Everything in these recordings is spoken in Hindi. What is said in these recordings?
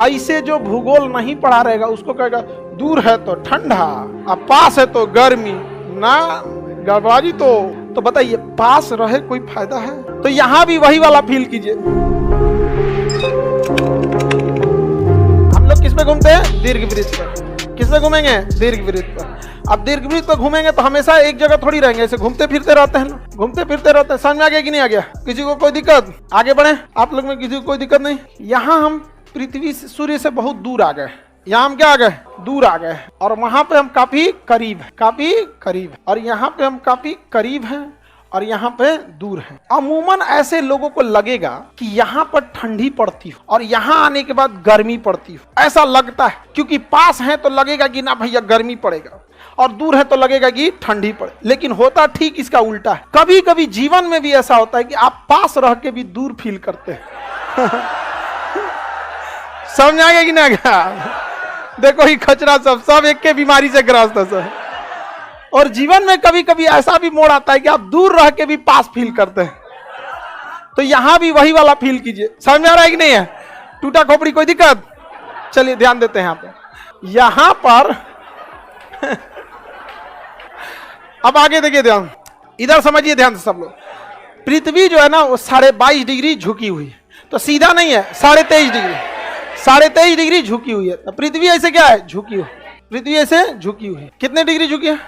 ऐसे जो भूगोल नहीं पढ़ा रहेगा उसको कहेगा दूर है तो ठंडा, अब पास है तो गर्मी ना गड़बड़ी। तो बताइए पास रहे कोई फायदा है? तो यहां भी वही वाला फील कीजिए। हम लोग किस पे घूमते हैं? दीर्घ वृत्त पर। किस पे घूमेंगे? दीर्घ वृत्त पर। अब दीर्घ वृत्त पर घूमेंगे तो हमेशा एक जगह थोड़ी रहेंगे, ऐसे घूमते फिरते रहते हैं ना, घूमते फिरते रहते हैं। समझ में आ गया कि नहीं आ गया? किसी को कोई दिक्कत? आगे बढ़े, आप लोग में किसी को कोई दिक्कत नहीं? यहाँ हम पृथ्वी से, सूर्य से बहुत दूर आ गए। यहाँ हम क्या आ गए? दूर आ गए। और वहां पे हम काफी करीब हैं, काफी करीब। और यहाँ पे हम काफी करीब हैं और यहाँ पे दूर हैं। अमूमन ऐसे लोगों को लगेगा कि यहाँ पर ठंडी पड़ती हो और यहाँ आने के बाद गर्मी पड़ती हो, ऐसा लगता है। क्योंकि पास है तो लगेगा कि ना भैया गर्मी पड़ेगा, और दूर है तो लगेगा कि ठंडी पड़े। लेकिन होता ठीक इसका उल्टा है। कभी कभी जीवन में भी ऐसा होता है कि आप पास रह के भी दूर फील करते हैं। समझ आ गया कि ना गया? देखो ये खचरा सब एक के बीमारी से ग्रस्त है सर। और जीवन में कभी कभी ऐसा भी मोड़ आता है कि आप दूर रह के भी पास फील करते हैं। तो यहां भी वही वाला फील कीजिए। समझ में आ रहा है कि नहीं है? टूटा खोपड़ी कोई दिक्कत? चलिए ध्यान देते हैं यहां पर। अब आगे देखिए, ध्यान इधर समझिए ध्यान से सब लोग। पृथ्वी जो है ना वो 22.5 डिग्री झुकी हुई है, तो सीधा नहीं है, 23.5 डिग्री, 23.5 डिग्री झुकी हुई है। तो पृथ्वी ऐसे क्या है? झुकी हुई। पृथ्वी ऐसे झुकी हुई है। कितने डिग्री झुकी है?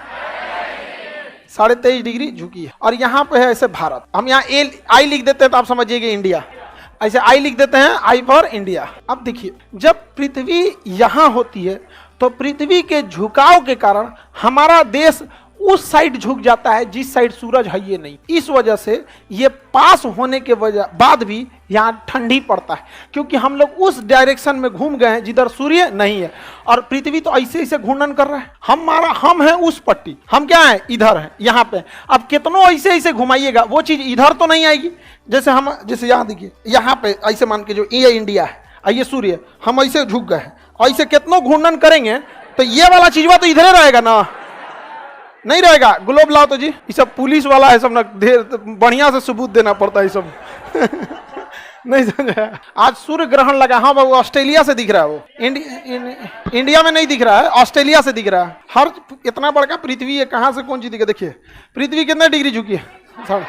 23.5 डिग्री झुकी है। और यहाँ पे है ऐसे भारत। हम यहाँ आई लिख देते हैं तो आप समझिएगा इंडिया। ऐसे आई लिख देते हैं, आई फॉर इंडिया। अब देखिए जब पृथ्वी यहाँ होती है तो पृथ्वी के झुकाव के कारण हमारा देश उस साइड झुक जाता है जिस साइड सूरज है ये नहीं। इस वजह से ये पास होने के बाद भी यहाँ ठंडी पड़ता है, क्योंकि हम लोग उस डायरेक्शन में घूम गए हैं जिधर सूर्य नहीं है। और पृथ्वी तो ऐसे ऐसे घूर्णन कर रहा है। हम हैं उस पट्टी, हम क्या है? इधर है, यहाँ पे। अब कितनों ऐसे ऐसे घुमाइएगा वो चीज इधर तो नहीं आएगी। जैसे यहाँ देखिए, यहाँ पे ऐसे मान के जो ये इंडिया है, ये सूर्य, हम ऐसे झुक गए हैं, ऐसे कितनों घूर्णन करेंगे तो ये वाला चीजवा तो इधर रहेगा ना, नहीं रहेगा। ग्लोब लाओ तो जी, ये सब पुलिस वाला है सब ना, ढेर बढ़िया से सबूत देना पड़ता है ये सब। नहीं समझा? आज सूर्य ग्रहण लगा। हाँ बाबू, ऑस्ट्रेलिया से दिख रहा है वो, इंडिया में नहीं दिख रहा है, ऑस्ट्रेलिया से दिख रहा है। हर इतना बड़का पृथ्वी है, कहाँ से कौन चीज दिखे? देखिए पृथ्वी कितने डिग्री झुकी है,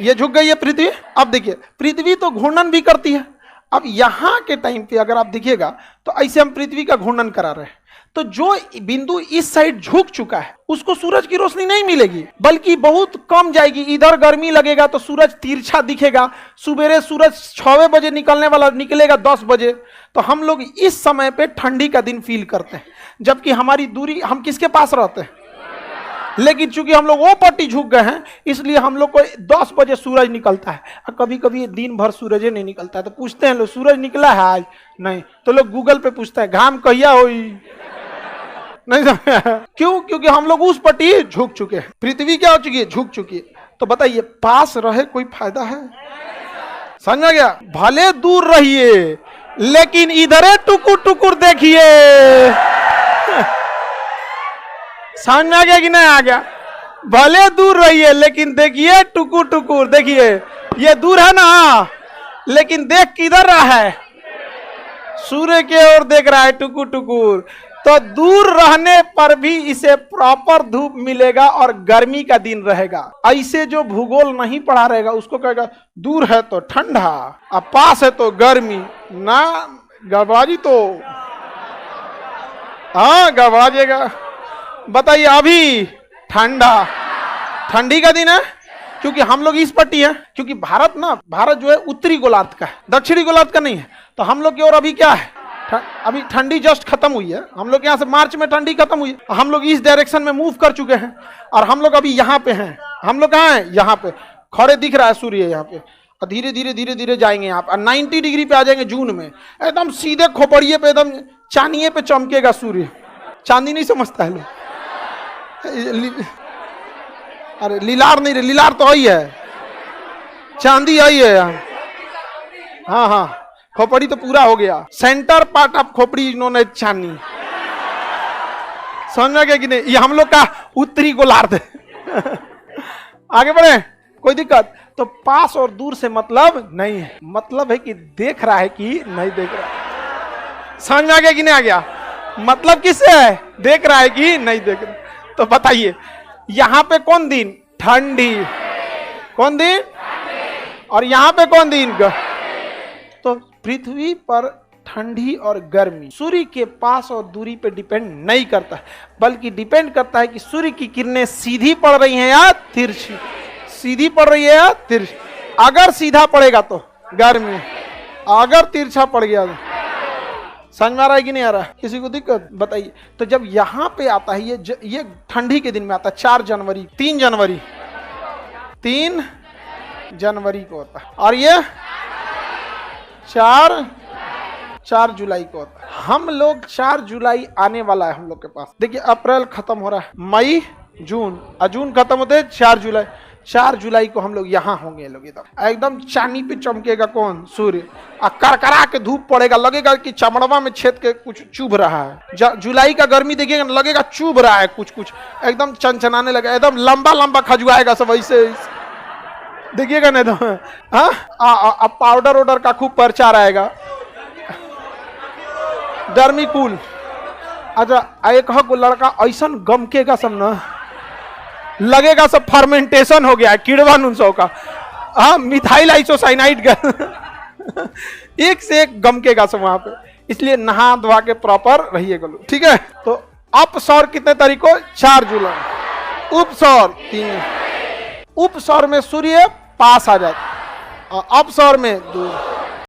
ये झुक गई है पृथ्वी। अब देखिए पृथ्वी तो घूर्णन भी करती है। अब यहाँ के टाइम पे अगर आप देखिएगा तो ऐसे हम पृथ्वी का घूर्णन करा रहे हैं, तो जो बिंदु इस साइड झुक चुका है उसको सूरज की रोशनी नहीं मिलेगी, बल्कि बहुत कम जाएगी। इधर गर्मी लगेगा तो सूरज तिरछा दिखेगा। सुबेरे सूरज 6 बजे निकलने वाला निकलेगा 10 बजे। तो हम लोग इस समय पे ठंडी का दिन फील करते हैं, जबकि हमारी दूरी, हम किसके पास रहते हैं? लेकिन चूंकि हम लोग वो पट्टी झुक गए हैं, इसलिए हम लोग को 10 बजे सूरज निकलता है। और कभी कभी दिन भर सूरज नहीं निकलता है, तो पूछते हैं लोग सूरज निकला है आज? नहीं। तो लोग गूगल पे पूछते हैं घाम कहिया हुई? नहीं समझ? क्यों? क्योंकि हम लोग उस पट्टी झुक चुके हैं। पृथ्वी क्या हो चुकी है? झुक चुकी है। तो बताइए पास रहे कोई फायदा है? समझ आ गया? भले दूर रहिए लेकिन इधरे टुकुर टुकुर देखिए। समझ में आ गया कि नहीं आ गया? भले दूर रहिए लेकिन देखिए टुकुर टुकुर देखिए। ये दूर है ना, लेकिन देख किधर रहा है? सूर्य के ओर देख रहा है टुकुर टुकुर। तो दूर रहने पर भी इसे प्रॉपर धूप मिलेगा और गर्मी का दिन रहेगा। ऐसे जो भूगोल नहीं पढ़ा रहेगा उसको कहेगा दूर है तो ठंडा, अब पास है तो गर्मी ना गड़बड़ी। तो हाँ गड़बड़ाएगा। बताइए अभी ठंडी का दिन है क्योंकि हम लोग इस पट्टी है। क्योंकि भारत जो है उत्तरी गोलार्ध का है, दक्षिणी गोलार्ध का नहीं है। तो हम लोग की ओर अभी क्या है? अभी ठंडी जस्ट खत्म हुई है। हम लोग यहाँ से मार्च में ठंडी खत्म हुई है। हम लोग इस डायरेक्शन में मूव कर चुके हैं और हम लोग अभी यहाँ पे हैं। हम लोग कहाँ हैं? यहाँ पे खड़े दिख रहा है सूर्य यहाँ पे। और धीरे धीरे जाएंगे यहाँ पे 90 डिग्री पे आ जाएंगे जून में। एकदम सीधे खोपड़िए पे, एकदम चांदिये पे चमकेगा सूर्य। चांदी नहीं समझता है लोग? अरे लीलार नहीं, लीलार तो आई है, चांदी आई है यहाँ। हाँ हाँ, खोपड़ी तो पूरा हो गया। सेंटर पार्ट ऑफ खोपड़ी इन्होंने चांदी। समझ में गया कि नहीं? ये हम लोग का उत्तरी गोलार्ध है। आगे बढ़े, कोई दिक्कत? तो पास और दूर से मतलब नहीं है, मतलब है कि देख रहा है कि नहीं देख रहा है। समझ में आ गया कि नहीं आ गया? मतलब किससे है, देख रहा है कि नहीं देख रहा? तो बताइए यहां पे कौन दिन? ठंडी। कौन दिन? और यहां पे कौन दिन? तो पृथ्वी पर ठंडी और गर्मी सूर्य के पास और दूरी पे डिपेंड नहीं करता, बल्कि डिपेंड करता है कि सूर्य की किरणें सीधी पड़ रही हैं या तिरछी। सीधी पड़ रही है या तिरछी? अगर सीधा पड़ेगा तो गर्मी, अगर तिरछा पड़ गया तो। समझ में आ रहा है कि नहीं आ रहा है? किसी को दिक्कत? बताइए। तो जब यहां पे आता है ये ठंडी के दिन में आता है, 4 जनवरी 3 जनवरी 3 जनवरी को होता है, और ये 4 जुलाई को होता है। हम लोग 4 जुलाई आने वाला है हम लोग के पास। देखिए अप्रैल खत्म हो रहा है, मई जून, जून खत्म होते हैं 4 जुलाई। 4 जुलाई को हम लोग यहाँ होंगे, लोग इधर एकदम चांदी पे चमकेगा कौन? सूर्य। करकरा के धूप पड़ेगा, लगेगा कि चमड़वा में छेद के कुछ चुभ रहा है। जुलाई का गर्मी देखिएगा, लगेगा चुभ रहा है कुछ कुछ, एकदम चनचनाने लगेगा, एकदम लंबा लंबा खजुआएगा सब ऐसे देखिएगा नहीं तो। हाँ, पाउडर वाउडर का खूब पर्चा रहेगा, डर्मी कूल। अच्छा एक को लड़का ऐसा गमकेगा सब ना, लगेगा सब फर्मेंटेशन हो गया है किड़वा नुनसो का। हाँ, मिथाइल आइसोसाइनाइड का एक से एक गमकेगा सब वहां पे। इसलिए नहा धोवा के प्रॉपर रहिएगा लोग, ठीक है? तो अपसौर कितने तारीख को? 4 जुलाई। उपसौर 3। उपसौर में सूर्य पास आ जाता, अपसौर में दूर।